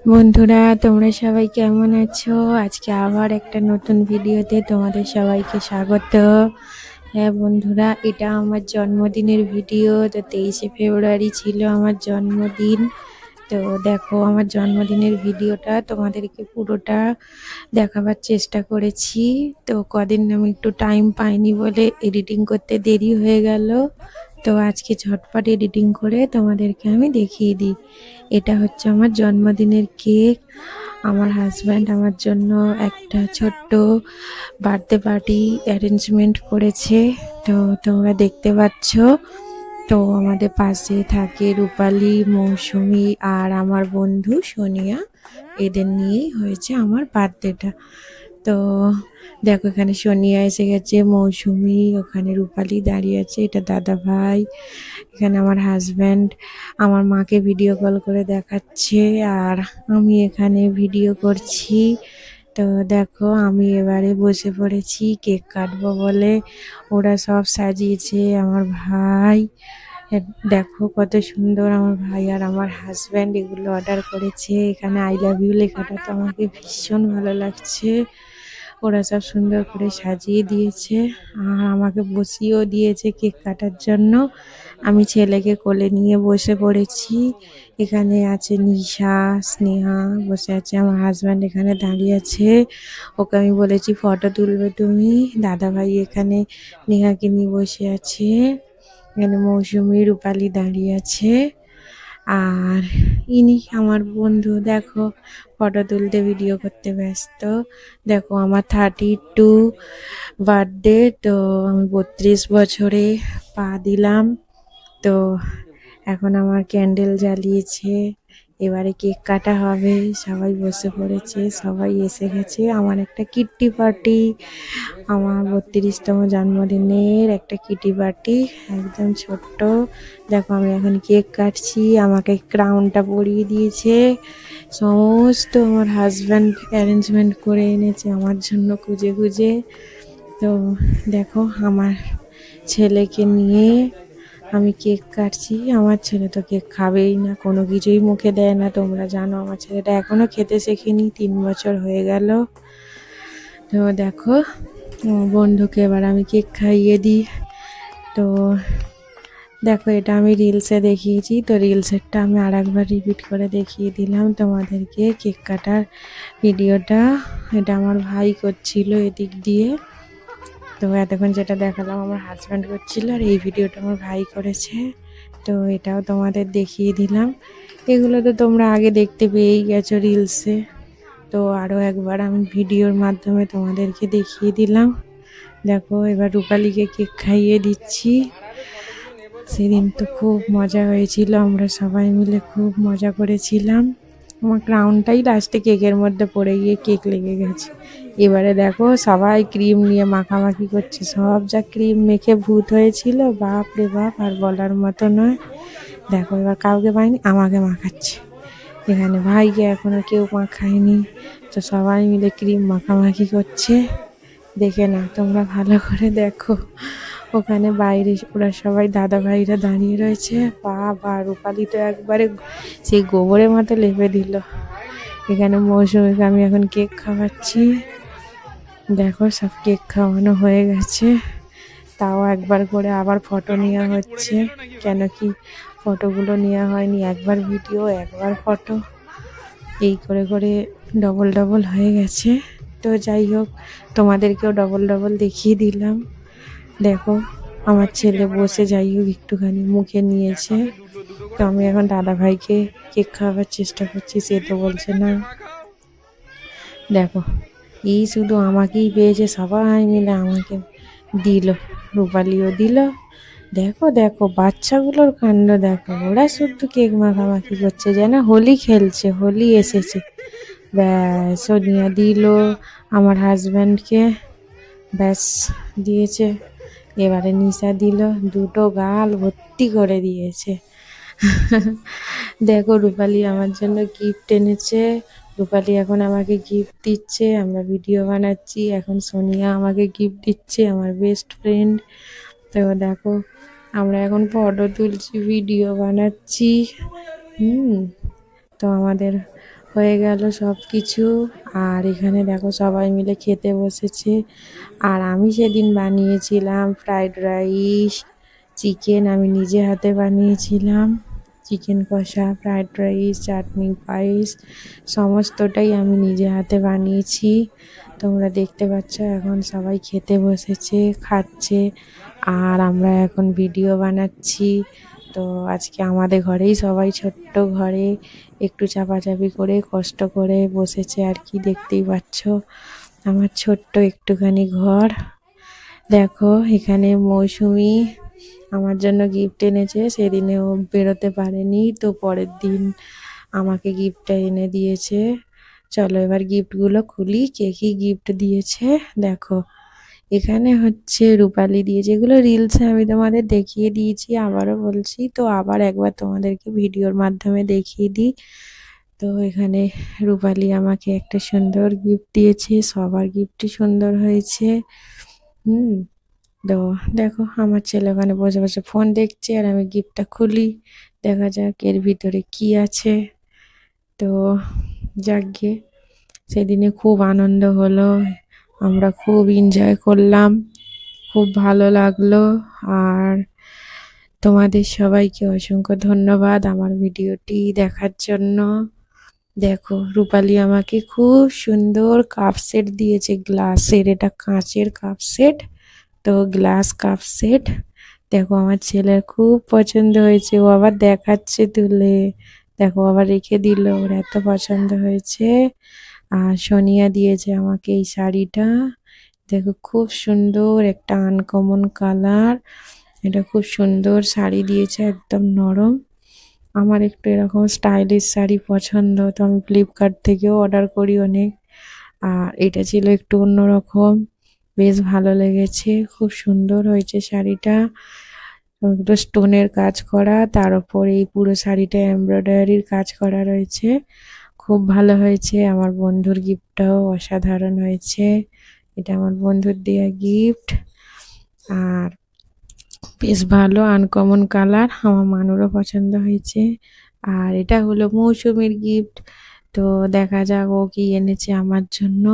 বন্ধুরা, তোমরা সবাই কেমন আছো? আজকে আবার একটা নতুন ভিডিওতে তোমাদের সবাইকে স্বাগত। হ্যাঁ বন্ধুরা, এটা আমার জন্মদিনের ভিডিও। তো 23শে ফেব্রুয়ারি ছিল আমার জন্মদিন। তো দেখো, আমার জন্মদিনের ভিডিওটা তোমাদেরকে পুরোটা দেখাবার চেষ্টা করেছি। তো কদিন আমি একটু টাইম পাইনি বলে এডিটিং করতে দেরি হয়ে গেল। তো আজকে ঝটপট এডিটিং করে তোমাদেরকে আমি দেখিয়ে দিই। এটা হচ্ছে আমার জন্মদিনের কেক। আমার হাজব্যান্ড আমার জন্য একটা ছোট্ট বার্থডে পার্টি অ্যারেঞ্জমেন্ট করেছে। তো তোমরা দেখতে পাচ্ছ। তো আমাদের পাশে থাকে রূপালী, মৌসুমি আর আমার বন্ধু সোনিয়া। এদের নিয়েই হয়েছে আমার বার্থডেটা। তো দেখো, এখানে সোনিয়া এসে গেছে, মৌসুমি, ওখানে রূপালী দাঁড়িয়ে আছে, এটা দাদা ভাই। এখানে আমার হাজব্যান্ড আমার মাকে ভিডিও কল করে দেখাচ্ছে, আর আমি এখানে ভিডিও করছি। তো দেখো, আমি এবারে বসে পড়েছি কেক কাটবো বলে। ওরা সব সাজিয়েছে। আমার ভাই, দেখো কত সুন্দর, আমার ভাই আর আমার হাজব্যান্ড এগুলো অর্ডার করেছে। এখানে আই লাভ ইউ লেখাটা তো আমাকে ভীষণ ভালো লাগছে। ওরা সব সুন্দর করে সাজিয়ে দিয়েছে আর আমাকে বসিয়েও দিয়েছে কেক কাটার জন্য। আমি ছেলেকে কোলে নিয়ে বসে পড়েছি। এখানে আছে নিশা, স্নেহা বসে আছে। আমার হাজব্যান্ড এখানে দাঁড়িয়ে আছে। ওকে আমি বলেছি ফটো তুলবে তুমি। দাদা ভাই এখানে নেহাকে নিয়ে বসে আছে। এখানে মৌসুমি, রূপালী দাঁড়িয়ে আছে। আর ইনি আমার বন্ধু, দেখো ফটো তুলতে ভিডিও করতে ব্যস্ত। দেখো, আমার 32 বার্থডে। তো আমি 32 বছরে পা দিলাম। তো এখন আমার ক্যান্ডেল জ্বালিয়েছে, এবারে কেক কাটা হবে। সবাই বসে পড়েছে, সবাই এসে গেছে। আমার একটা কিট্টি পার্টি, আমার 32তম জন্মদিনের একটা কিটি পার্টি, একদম ছোট্ট। দেখো, আমি এখন কেক কাটছি। আমাকে ক্রাউনটা পরিয়ে দিয়েছে। সমস্ত আমার হাজব্যান্ড অ্যারেঞ্জমেন্ট করে এনেছে আমার জন্য খুঁজে খুঁজে। তো দেখো, আমার ছেলেকে নিয়ে আমি কেক কাটছি। আমার ছেলে তো কেক খাবেই না, কোনো কিছুই মুখে দেয় না। তোমরা জানো আমার ছেলেটা এখনো খেতে শেখেনি, 3 বছর হয়ে গেল। তো দেখো, বন্ধুকে এবার আমি কেক খাইয়ে দিই। তো দেখো, এটা আমি রিলসে দেখিয়েছি, তো রিলসেরটা আমি আর একবার রিপিট করে দেখিয়ে দিলাম তোমাদেরকে কেক কাটার ভিডিওটা। এটা আমার ভাই করছিল এদিক দিয়ে। তো এতক্ষণ যেটা দেখালাম আমার হাজব্যান্ড করছিল, আর এই ভিডিওটা আমার ভাই করেছে। তো এটাও তোমাদের দেখিয়ে দিলাম। এগুলো তো তোমরা আগে দেখতে পেয়েই গেছো রিলসে। তো আরও একবার আমি ভিডিওর মাধ্যমে তোমাদেরকে দেখিয়ে দিলাম। দেখো, এবার রূপালীকে কেক খাইয়ে দিচ্ছি। সেদিন তো খুব মজা হয়েছিল, আমরা সবাই মিলে খুব মজা করেছিলাম। আমার ক্রাউনটাই লাস্টে কেকের মধ্যে পড়ে গিয়ে কেক লেগে গেছে। এবারে দেখো, সবাই ক্রিম নিয়ে মাখামাখি করছে। সব যা ক্রিম মেখে ভূত হয়েছিল, বাপ রে বাপ, আর বলার মতো নয়। দেখো, এবার কাউকে পাইনি, আমাকে মাখাচ্ছে। এখানে ভাইকে এখনো কেউ মাখায়নি। তো সবাই মিলে ক্রিম মাখামাখি করছে। দেখে না, তোমরা ভালো করে দেখো। ওখানে বাইরে ওরা সবাই দাদা ভাইরা দাঁড়িয়ে রয়েছে। বাবা, রূপালী তো একবারে সেই গোবরের মতো লেপে দিল। এখানে মৌসুমীকে আমি এখন কেক খাওয়াচ্ছি। দেখো, সব কেক খাওয়ানো হয়ে গেছে। তাও একবার করে আবার ফটো নেওয়া হচ্ছে, কেন কি ফটোগুলো নেওয়া হয়নি। একবার ভিডিও, একবার ফটো, এই করে করে ডবল ডবল হয়ে গেছে। তো যাই হোক, তোমাদেরকেও ডবল ডবল দেখিয়ে দিলাম। দেখো, আমার ছেলে বসে যাই হোক একটুখানি মুখে নিয়েছে। তো আমি এখন দাদা ভাইকে কেক খাওয়াবার চেষ্টা করছি, সে তো বলছে না। দেখো, এই শুধু আমাকেই পেয়েছে, সবাই মিলে আমাকে দিল, রূপালীও দিল। দেখো দেখো, বাচ্চাগুলোর কাণ্ড দেখো, ওরা শুধু কেক মাখামাখি করছে, যেন হোলি খেলছে, হোলি এসেছে। ব্যাস, সোনিয়া দিল আমার হাজব্যান্ডকে, ব্যাস দিয়েছে। এবারে নিশা দিল, দুটো গাল ভর্তি করে দিয়েছে। দেখো, রূপালী আমার জন্য গিফট এনেছে। রূপালী এখন আমাকে গিফট দিচ্ছে, আমরা ভিডিও বানাচ্ছি। এখন সোনিয়া আমাকে গিফট দিচ্ছে, আমার বেস্ট ফ্রেন্ড। তো দেখো, আমরা এখন ফটো তুলছি, ভিডিও বানাচ্ছি। তো আমাদের হয়ে গেল সব কিছু। আর এখানে দেখো সবাই মিলে খেতে বসেছে। আর আমি সেদিন বানিয়েছিলাম ফ্রাইড রাইস, চিকেন আমি নিজে হাতে বানিয়েছিলাম, চিকেন কষা, ফ্রাইড রাইস, চাটনি, পায়েস সমস্তটাই আমি নিজে হাতে বানিয়েছি। তোমরা দেখতে পাচ্ছ এখন সবাই খেতে বসেছে, খাচ্ছে, আর আমরা এখন ভিডিও বানাচ্ছি। তো আজকে আমাদের ঘরেই সবাই ছোট্ট ঘরে একটু চাপাচাপি করে কষ্ট করে বসেছে আর কি, দেখতেই পাচ্ছ আমার ছোট্ট একটুখানি ঘর। দেখো এখানে মৌসুমি আমার জন্য গিফট এনেছে, সেদিনে ও বেরোতে পারেনি, তো পরের দিন আমাকে গিফটটা এনে দিয়েছে। চলো এবার গিফটগুলো খুলি, কে কি গিফট দিয়েছে। দেখো এখানে হচ্ছে রূপালি দিয়েছে, এগুলো রিলসে আমি তোমাদের দেখিয়ে দিয়েছি, আবারও বলছি, তো আবার একবার তোমাদেরকে ভিডিওর মাধ্যমে দেখিয়ে দিই। তো এখানে রূপালি আমাকে একটা সুন্দর গিফট দিয়েছে, সবার গিফটই সুন্দর হয়েছে। হুম। তো দেখো আমার ছেলে ওখানে বসে বসে ফোন দেখছে, আর আমি গিফটটা খুলি, দেখা যাক এর ভিতরে কি আছে। তো যাকগে, সেদিনে খুব আনন্দ হলো, আমরা খুব এনজয় করলাম, খুব ভালো লাগলো। আর তোমাদের সবাইকে অসংখ্য ধন্যবাদ আমার ভিডিওটি দেখার জন্য। দেখো রূপালি আমাকে খুব সুন্দর কাপ সেট দিয়েছে, গ্লাসের, এটা কাঁচের কাপ সেট, তো গ্লাস কাপ সেট। দেখো আমার ছেলের খুব পছন্দ হয়েছে, ও আবার দেখাচ্ছে তুলে, দেখো আবার রেখে দিল, ওর এত পছন্দ হয়েছে। আর সোনিয়া দিয়েছে আমাকে এই শাড়িটা, দেখো খুব সুন্দর একটা আনকমন কালার, এটা খুব সুন্দর শাড়ি দিয়েছে, একদম নরম। আমার একটু এরকম স্টাইলিশ শাড়ি পছন্দ, তো আমি ফ্লিপকার্ট থেকেও অর্ডার করি অনেক। আর এটা ছিল একটু অন্যরকম, বেশ ভালো লেগেছে, খুব সুন্দর হয়েছে শাড়িটা, একটু স্টোনের কাজ করা, তার উপর এই পুরো শাড়িটা এমব্রয়ডারির কাজ করা রয়েছে, খুব ভালো হয়েছে। আমার বন্ধুর গিফটটাও অসাধারণ হয়েছে, এটা আমার বন্ধুর দেওয়া গিফট। আর বেশ ভালো আনকমন কালার, আমার মানুরও পছন্দ হয়েছে। আর এটা হলো মৌসুমীর গিফট, তো দেখা যাক ও কি এনেছে আমার জন্য।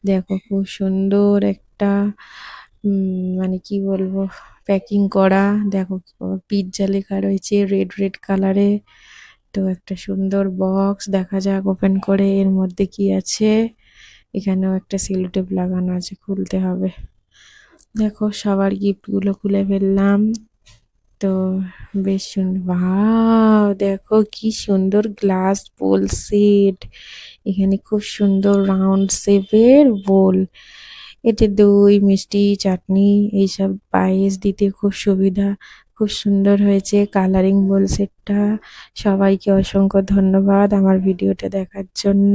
দেখো খুব সুন্দর একটা মানে কি বলবো, প্যাকিং করা, দেখো পিৎজা লেখা রয়েছে রেড রেড কালারে। তো একটা সুন্দর বক্স, দেখা যাক ওপেন করে এর মধ্যে কি আছে। এখানেও একটা সেলোটেপ লাগানো আছে, খুলতে হবে। দেখো সবার গিফটগুলো খুলে ফেললাম, তো বেশ সুন্দর, ওয়াও দেখো কি সুন্দর গ্লাস বোল সেট, এখানে খুব সুন্দর রাউন্ড শেপের বোল, এতে দই, মিষ্টি, চাটনি এইসব পায়েস দিতে খুব সুবিধা, খুব সুন্দর হয়েছে কালারিং বোল সেটটা। সবাইকে অসংখ্য ধন্যবাদ আমার ভিডিওটা দেখার জন্য।